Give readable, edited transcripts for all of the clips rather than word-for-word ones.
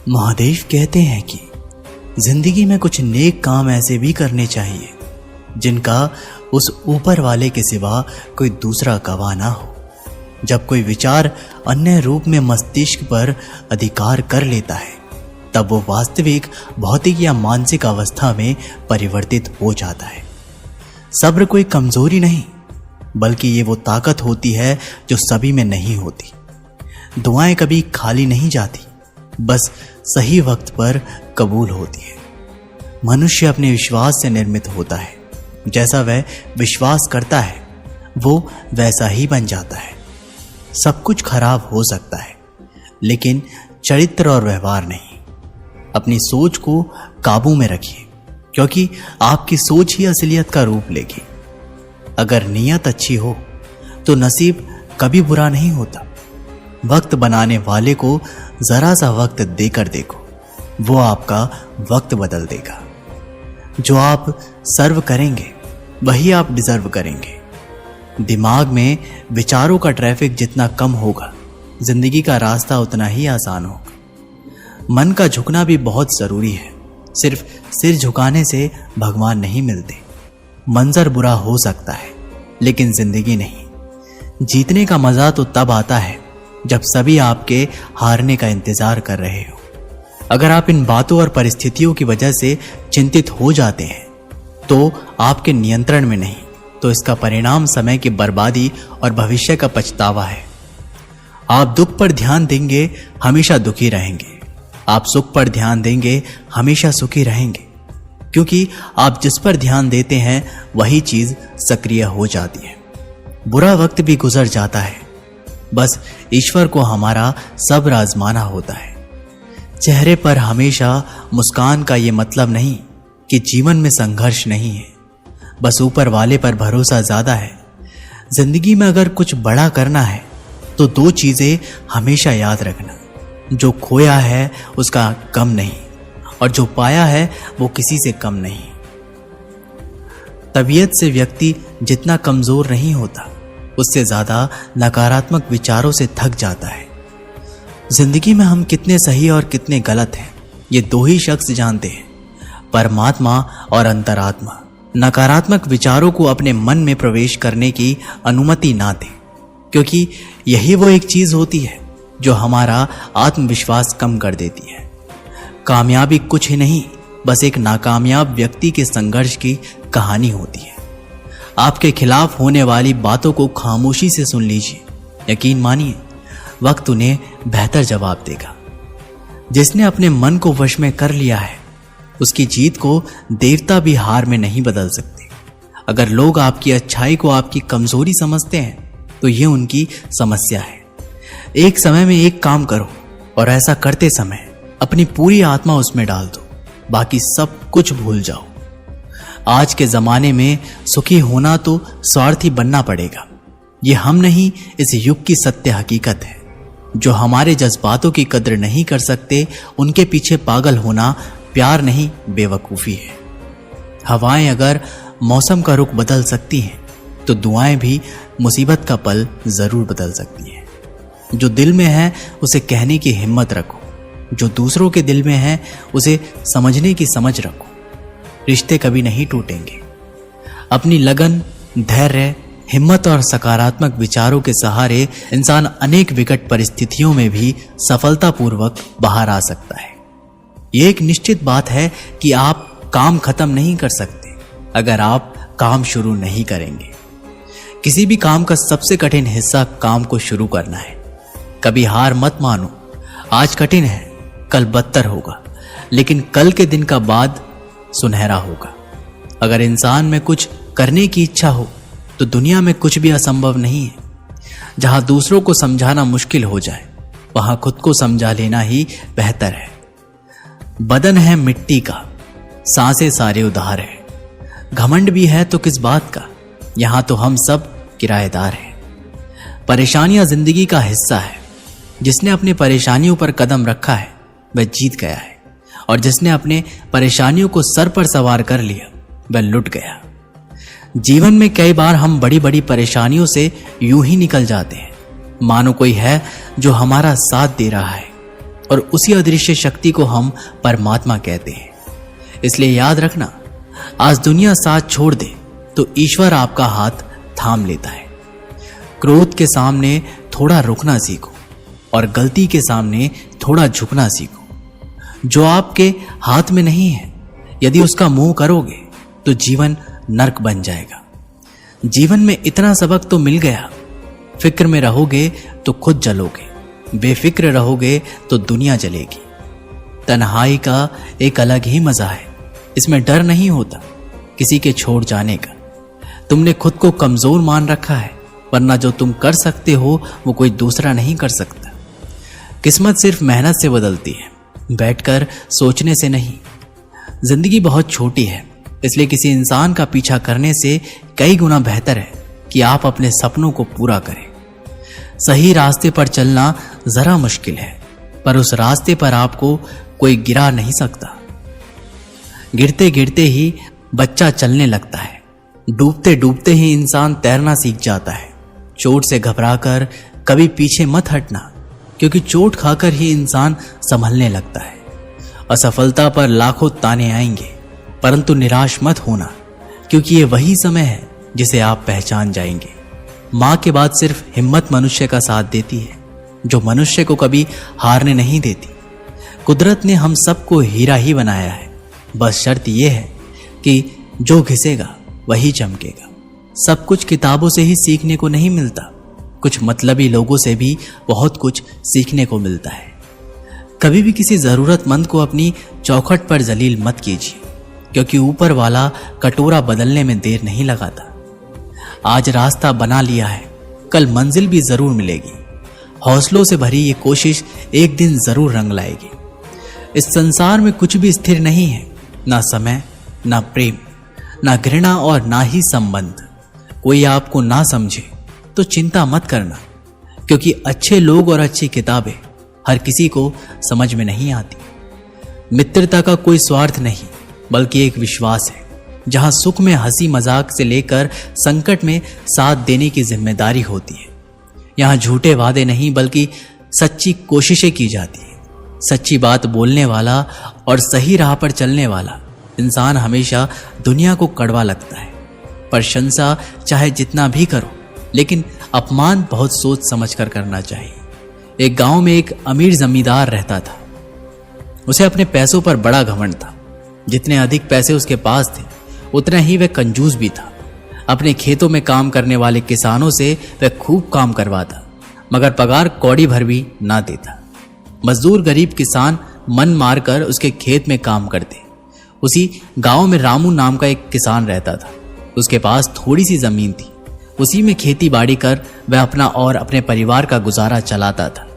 महादेव कहते हैं कि जिंदगी में कुछ नेक काम ऐसे भी करने चाहिए जिनका उस ऊपर वाले के सिवा कोई दूसरा गवाह ना हो। जब कोई विचार अन्य रूप में मस्तिष्क पर अधिकार कर लेता है तब वो वास्तविक भौतिक या मानसिक अवस्था में परिवर्तित हो जाता है। सब्र कोई कमजोरी नहीं बल्कि ये वो ताकत होती है जो सभी में नहीं होती। दुआएं कभी खाली नहीं जाती, बस सही वक्त पर कबूल होती है। मनुष्य अपने विश्वास से निर्मित होता है, जैसा वह विश्वास करता है वो वैसा ही बन जाता है। सब कुछ खराब हो सकता है लेकिन चरित्र और व्यवहार नहीं। अपनी सोच को काबू में रखिए क्योंकि आपकी सोच ही असलियत का रूप लेगी। अगर नीयत अच्छी हो तो नसीब कभी बुरा नहीं होता। वक्त बनाने वाले को जरा सा वक्त देकर देखो, वो आपका वक्त बदल देगा। जो आप सर्व करेंगे वही आप डिजर्व करेंगे। दिमाग में विचारों का ट्रैफिक जितना कम होगा जिंदगी का रास्ता उतना ही आसान होगा। मन का झुकना भी बहुत जरूरी है। सिर्फ सिर झुकाने से भगवान नहीं मिलते। मंजर बुरा हो सकता है लेकिन जिंदगी नहीं। जीतने का मजा तो तब आता है जब सभी आपके हारने का इंतजार कर रहे हो। अगर आप इन बातों और परिस्थितियों की वजह से चिंतित हो जाते हैं तो आपके नियंत्रण में नहीं, तो इसका परिणाम समय की बर्बादी और भविष्य का पछतावा है। आप दुख पर ध्यान देंगे हमेशा दुखी रहेंगे। आप सुख पर ध्यान देंगे हमेशा सुखी रहेंगे, क्योंकि आप जिस पर ध्यान देते हैं वही चीज सक्रिय हो जाती है। बुरा वक्त भी गुजर जाता है, बस ईश्वर को हमारा सब्र आजमाना होता है। चेहरे पर हमेशा मुस्कान का ये मतलब नहीं कि जीवन में संघर्ष नहीं है, बस ऊपर वाले पर भरोसा ज्यादा है। जिंदगी में अगर कुछ बड़ा करना है तो दो चीजें हमेशा याद रखना, जो खोया है उसका कम नहीं और जो पाया है वो किसी से कम नहीं। तबीयत से व्यक्ति जितना कमजोर नहीं होता उससे ज्यादा नकारात्मक विचारों से थक जाता है। जिंदगी में हम कितने सही और कितने गलत हैं ये दो ही शख्स जानते हैं, परमात्मा और अंतरात्मा। नकारात्मक विचारों को अपने मन में प्रवेश करने की अनुमति ना दें, क्योंकि यही वो एक चीज होती है जो हमारा आत्मविश्वास कम कर देती है। कामयाबी कुछ ही नहीं, बस एक नाकामयाब व्यक्ति के संघर्ष की कहानी होती है। आपके खिलाफ होने वाली बातों को खामोशी से सुन लीजिए। यकीन मानिए वक्त उन्हें बेहतर जवाब देगा। जिसने अपने मन को वश में कर लिया है उसकी जीत को देवता भी हार में नहीं बदल सकते। अगर लोग आपकी अच्छाई को आपकी कमजोरी समझते हैं तो ये उनकी समस्या है। एक समय में एक काम करो और ऐसा करते समय अपनी पूरी आत्मा उसमें डाल दो, बाकी सब कुछ भूल जाओ। आज के जमाने में सुखी होना तो स्वार्थी बनना पड़ेगा। ये हम नहीं, इस युग की सत्य हकीकत है। जो हमारे जज्बातों की कद्र नहीं कर सकते उनके पीछे पागल होना प्यार नहीं बेवकूफी है। हवाएं अगर मौसम का रुख बदल सकती हैं तो दुआएं भी मुसीबत का पल जरूर बदल सकती हैं। जो दिल में है उसे कहने की हिम्मत रखो, जो दूसरों के दिल में है उसे समझने की समझ रखो। रिश्ते कभी नहीं टूटेंगे। अपनी लगन, धैर्य, हिम्मत और सकारात्मक विचारों के सहारे इंसान अनेक विकट परिस्थितियों में भी सफलतापूर्वक बाहर आ सकता है। ये एक निश्चित बात है कि आप काम खत्म नहीं कर सकते अगर आप काम शुरू नहीं करेंगे। किसी भी काम का सबसे कठिन हिस्सा काम को शुरू करना है। कभी हार मत मानो। आज कठिन है, कल बदतर होगा, लेकिन कल के दिन का बाद सुनहरा होगा। अगर इंसान में कुछ करने की इच्छा हो तो दुनिया में कुछ भी असंभव नहीं है। जहां दूसरों को समझाना मुश्किल हो जाए वहां खुद को समझा लेना ही बेहतर है। बदन है मिट्टी का, सांसें सारे उधार है। घमंड भी है तो किस बात का, यहां तो हम सब किराएदार हैं। परेशानियां जिंदगी का हिस्सा है। जिसने अपनी परेशानियों पर कदम रखा है वह जीत गया है, और जिसने अपने परेशानियों को सर पर सवार कर लिया वह लुट गया। जीवन में कई बार हम बड़ी बड़ी परेशानियों से यूं ही निकल जाते हैं मानो कोई है जो हमारा साथ दे रहा है, और उसी अदृश्य शक्ति को हम परमात्मा कहते हैं। इसलिए याद रखना, आज दुनिया साथ छोड़ दे तो ईश्वर आपका हाथ थाम लेता है। क्रोध के सामने थोड़ा रुकना सीखो और गलती के सामने थोड़ा झुकना सीखो। जो आपके हाथ में नहीं है, यदि उसका मोह करोगे तो जीवन नरक बन जाएगा। जीवन में इतना सबक तो मिल गया, फिक्र में रहोगे तो खुद जलोगे, बेफिक्र रहोगे तो दुनिया जलेगी। तन्हाई का एक अलग ही मजा है, इसमें डर नहीं होता किसी के छोड़ जाने का। तुमने खुद को कमजोर मान रखा है, वरना जो तुम कर सकते हो वो कोई दूसरा नहीं कर सकता। किस्मत सिर्फ मेहनत से बदलती है, बैठकर सोचने से नहीं। जिंदगी बहुत छोटी है, इसलिए किसी इंसान का पीछा करने से कई गुना बेहतर है कि आप अपने सपनों को पूरा करें। सही रास्ते पर चलना जरा मुश्किल है, पर उस रास्ते पर आपको कोई गिरा नहीं सकता। गिरते गिरते ही बच्चा चलने लगता है, डूबते डूबते ही इंसान तैरना सीख जाता है। चोट से घबराकर कभी पीछे मत हटना, क्योंकि चोट खाकर ही इंसान संभलने लगता है। असफलता पर लाखों ताने आएंगे, परंतु निराश मत होना, क्योंकि ये वही समय है जिसे आप पहचान जाएंगे। माँ के बाद सिर्फ हिम्मत मनुष्य का साथ देती है, जो मनुष्य को कभी हारने नहीं देती। कुदरत ने हम सबको हीरा ही बनाया है, बस शर्त यह है कि जो घिसेगा वही चमकेगा। सब कुछ किताबों से ही सीखने को नहीं मिलता, कुछ मतलबी लोगों से भी बहुत कुछ सीखने को मिलता है। कभी भी किसी जरूरतमंद को अपनी चौखट पर जलील मत कीजिए, क्योंकि ऊपर वाला कटोरा बदलने में देर नहीं लगाता। आज रास्ता बना लिया है, कल मंजिल भी जरूर मिलेगी। हौसलों से भरी ये कोशिश एक दिन जरूर रंग लाएगी। इस संसार में कुछ भी स्थिर नहीं है, ना समय, ना प्रेम, ना घृणा और ना ही संबंध। कोई आपको ना समझे तो चिंता मत करना, क्योंकि अच्छे लोग और अच्छी किताबें हर किसी को समझ में नहीं आती। मित्रता का कोई स्वार्थ नहीं, बल्कि एक विश्वास है, जहां सुख में हंसी मजाक से लेकर संकट में साथ देने की जिम्मेदारी होती है। यहां झूठे वादे नहीं, बल्कि सच्ची कोशिशें की जाती है। सच्ची बात बोलने वाला और सही राह पर चलने वाला इंसान हमेशा दुनिया को कड़वा लगता है। प्रशंसा चाहे जितना भी करो, लेकिन अपमान बहुत सोच समझ कर करना चाहिए। एक गांव में एक अमीर जमींदार रहता था। उसे अपने पैसों पर बड़ा घमंड था। जितने अधिक पैसे उसके पास थे, उतना ही वह कंजूस भी था। अपने खेतों में काम करने वाले किसानों से वह खूब काम करवाता, मगर पगार कौड़ी भर भी ना देता। मजदूर गरीब किसान मन मारकर उसके खेत में काम करते। उसी गांव में रामू नाम का एक किसान रहता था। उसके पास थोड़ी सी जमीन थी, उसी में खेती बाड़ी कर वह अपना और अपने परिवार का गुजारा चलाता था।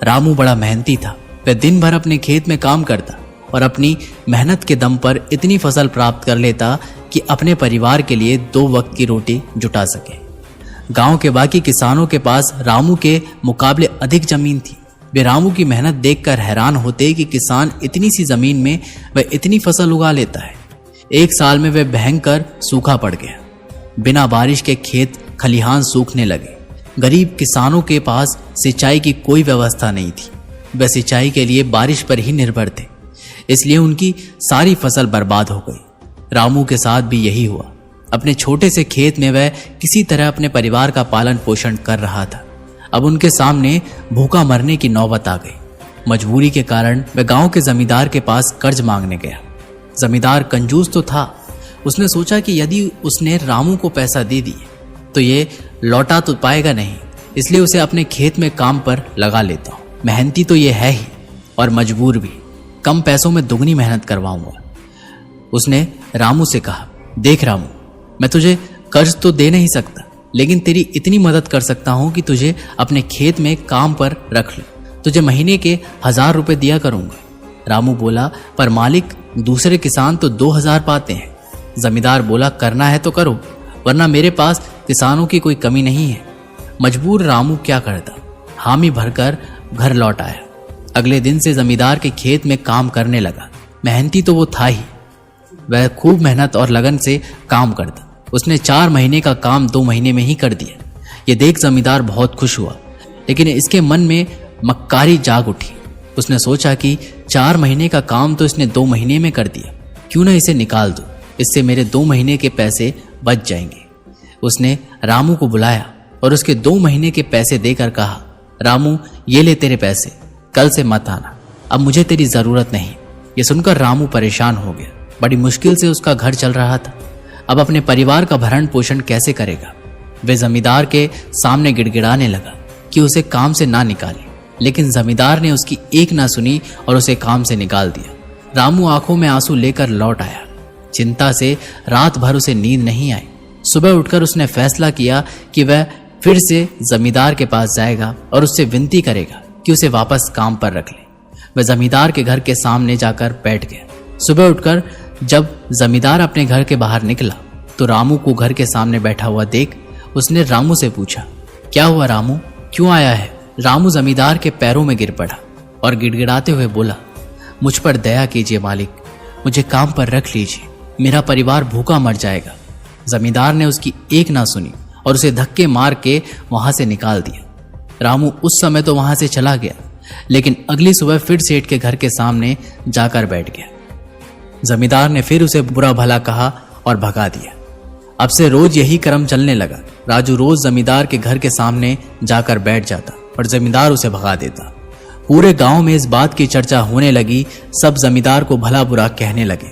रामू बड़ा मेहनती था। वह दिन भर अपने खेत में काम करता और अपनी मेहनत के दम पर इतनी फसल प्राप्त कर लेता कि अपने परिवार के लिए 2 वक्त की रोटी जुटा सके। गांव के बाकी किसानों के पास रामू के मुकाबले अधिक जमीन थी। वे रामू की मेहनत देखकर हैरान होते कि किसान इतनी सी जमीन में वह इतनी फसल उगा लेता है। एक साल में वह भयंकर सूखा पड़ गया। बिना बारिश के खेत खलिहान सूखने लगे। गरीब किसानों के पास सिंचाई की कोई व्यवस्था नहीं थी। वह सिंचाई के लिए बारिश पर ही निर्भर थे, इसलिए उनकी सारी फसल बर्बाद हो गई। रामू के साथ भी यही हुआ। अपने छोटे से खेत में वह किसी तरह अपने परिवार का पालन पोषण कर रहा था। अब उनके सामने भूखा मरने की नौबत आ गई। मजबूरी के कारण वह गांव के जमींदार के पास कर्ज मांगने गया। जमींदार कंजूस तो था। उसने सोचा कि यदि उसने रामू को पैसा दे दिए तो ये लौटा तो पाएगा नहीं, इसलिए उसे अपने खेत में काम पर लगा लेता हूँ। मेहनती तो ये है ही और मजबूर भी, कम पैसों में दुगनी मेहनत करवाऊंगा। उसने रामू से कहा, देख रामू, मैं तुझे कर्ज तो दे नहीं सकता, लेकिन तेरी इतनी मदद कर सकता हूं कि तुझे अपने खेत में काम पर रख लूं। तुझे महीने के 1000 रुपए दिया करूंगा। रामू बोला, पर मालिक, दूसरे किसान तो 2000 पाते हैं। जमींदार बोला, करना है तो करो, वरना मेरे पास किसानों की कोई कमी नहीं है। मजबूर रामू क्या करता, हामी भरकर घर लौट आया। अगले दिन से जमींदार के खेत में काम करने लगा। मेहनती तो वो था ही, वह खूब मेहनत और लगन से काम करता। उसने 4 महीने का काम 2 महीने में ही कर दिया। ये देख जमींदार बहुत खुश हुआ, लेकिन इसके मन में मक्कारी जाग उठी। उसने सोचा कि 4 महीने का काम तो इसने 2 महीने में कर दिया, क्यों ना इसे निकाल दूं, इससे मेरे 2 महीने के पैसे बच जाएंगे। उसने रामू को बुलाया और उसके 2 महीने के पैसे देकर कहा, रामू ये ले तेरे पैसे, कल से मत आना, अब मुझे तेरी जरूरत नहीं। ये सुनकर रामू परेशान हो गया। बड़ी मुश्किल से उसका घर चल रहा था, अब अपने परिवार का भरण पोषण कैसे करेगा। वे जमींदार के सामने गिड़गिड़ाने लगा कि उसे काम से ना निकाले, लेकिन जमींदार ने उसकी एक ना सुनी और उसे काम से निकाल दिया। रामू आंखों में आंसू लेकर लौट आया। चिंता से रात भर उसे नींद नहीं आई। सुबह उठकर उसने फैसला किया कि वह फिर से जमींदार के पास जाएगा और उससे विनती करेगा कि उसे वापस काम पर रख ले। वह जमींदार के घर के सामने जाकर बैठ गया। सुबह उठकर जब जमींदार अपने घर के बाहर निकला तो रामू को घर के सामने बैठा हुआ देख उसने रामू से पूछा, क्या हुआ रामू, क्यों आया है? रामू जमींदार के पैरों में गिर पड़ा और गिड़गिड़ाते हुए बोला, मुझ पर दया कीजिए मालिक, मुझे काम पर रख लीजिए, मेरा परिवार भूखा मर जाएगा। जमींदार ने उसकी एक ना सुनी और उसे धक्के मार के वहां से निकाल दिया। रामू उस समय तो वहां से चला गया, लेकिन अगली सुबह फिर सेठ के घर के सामने जाकर बैठ गया। जमींदार ने फिर उसे बुरा भला कहा और भगा दिया। अब से रोज यही क्रम चलने लगा। राजू रोज जमींदार के घर के सामने जाकर बैठ जाता और जमींदार उसे भगा देता। पूरे गांव में इस बात की चर्चा होने लगी। सब जमींदार को भला बुरा कहने लगे।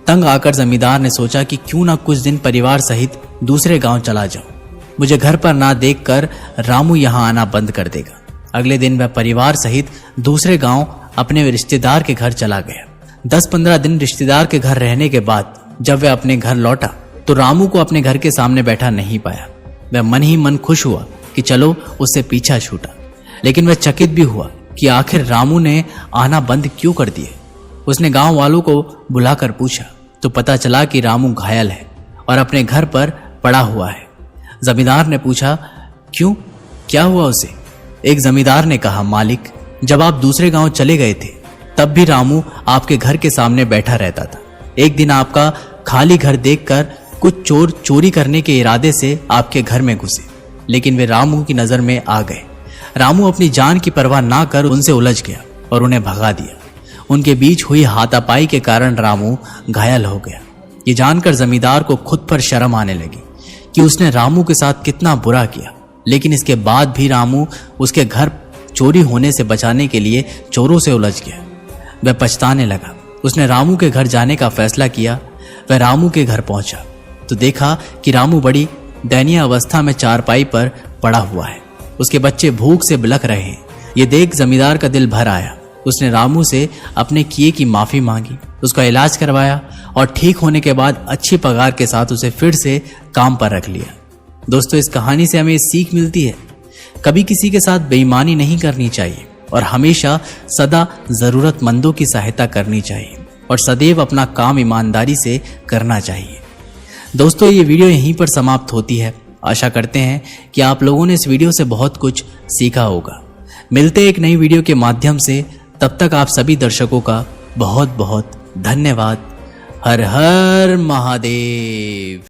तंग आकर जमींदार ने सोचा कि क्यों ना कुछ दिन परिवार सहित दूसरे गांव चला जाऊं, मुझे घर पर ना देखकर रामू यहां आना बंद कर देगा। अगले दिन वह परिवार सहित दूसरे गांव अपने रिश्तेदार के घर चला गया। 10-15 दिन रिश्तेदार के घर रहने के बाद जब वह अपने घर लौटा तो रामू को अपने घर के सामने बैठा नहीं पाया। वह मन ही मन खुश हुआ कि चलो उससे पीछा छूटा, लेकिन वह चकित भी हुआ कि आखिर रामू ने आना बंद क्यों कर दिए। उसने गांव वालों को बुलाकर पूछा तो पता चला कि रामू घायल है और अपने घर पर पड़ा हुआ है। जमींदार ने पूछा, क्यों, क्या हुआ उसे? एक जमींदार ने कहा, मालिक, जब आप दूसरे गांव चले गए थे तब भी रामू आपके घर के सामने बैठा रहता था। एक दिन आपका खाली घर देखकर कुछ चोर चोरी करने के इरादे से आपके घर में घुसे, लेकिन वे रामू की नजर में आ गए। रामू अपनी जान की परवाह ना कर उनसे उलझ गया और उन्हें भगा दिया। उनके बीच हुई हाथापाई के कारण रामू घायल हो गया। ये जानकर जमींदार को खुद पर शर्म आने लगी कि उसने रामू के साथ कितना बुरा किया, लेकिन इसके बाद भी रामू उसके घर चोरी होने से बचाने के लिए चोरों से उलझ गया। वह पछताने लगा। उसने रामू के घर जाने का फैसला किया। वह रामू के घर पहुंचा तो देखा कि रामू बड़ी दयनीय अवस्था में चारपाई पर पड़ा हुआ है। उसके बच्चे भूख से बिलख रहे हैं। ये देख जमींदार का दिल भर आया। उसने रामू से अपने किए की माफी मांगी, उसका इलाज करवाया और ठीक होने के बाद अच्छी पगार के साथ उसे फिर से काम पर रख लिया। दोस्तों, इस कहानी से हमें सीख मिलती है, कभी किसी के साथ बेईमानी नहीं करनी चाहिए और हमेशा सदा जरूरतमंदों की सहायता करनी चाहिए और सदैव अपना काम ईमानदारी से करना चाहिए। दोस्तों, ये वीडियो यहीं पर समाप्त होती है। आशा करते हैं कि आप लोगों ने इस वीडियो से बहुत कुछ सीखा होगा। मिलते हैं एक नई वीडियो के माध्यम से। तब तक आप सभी दर्शकों का बहुत बहुत धन्यवाद। हर हर महादेव।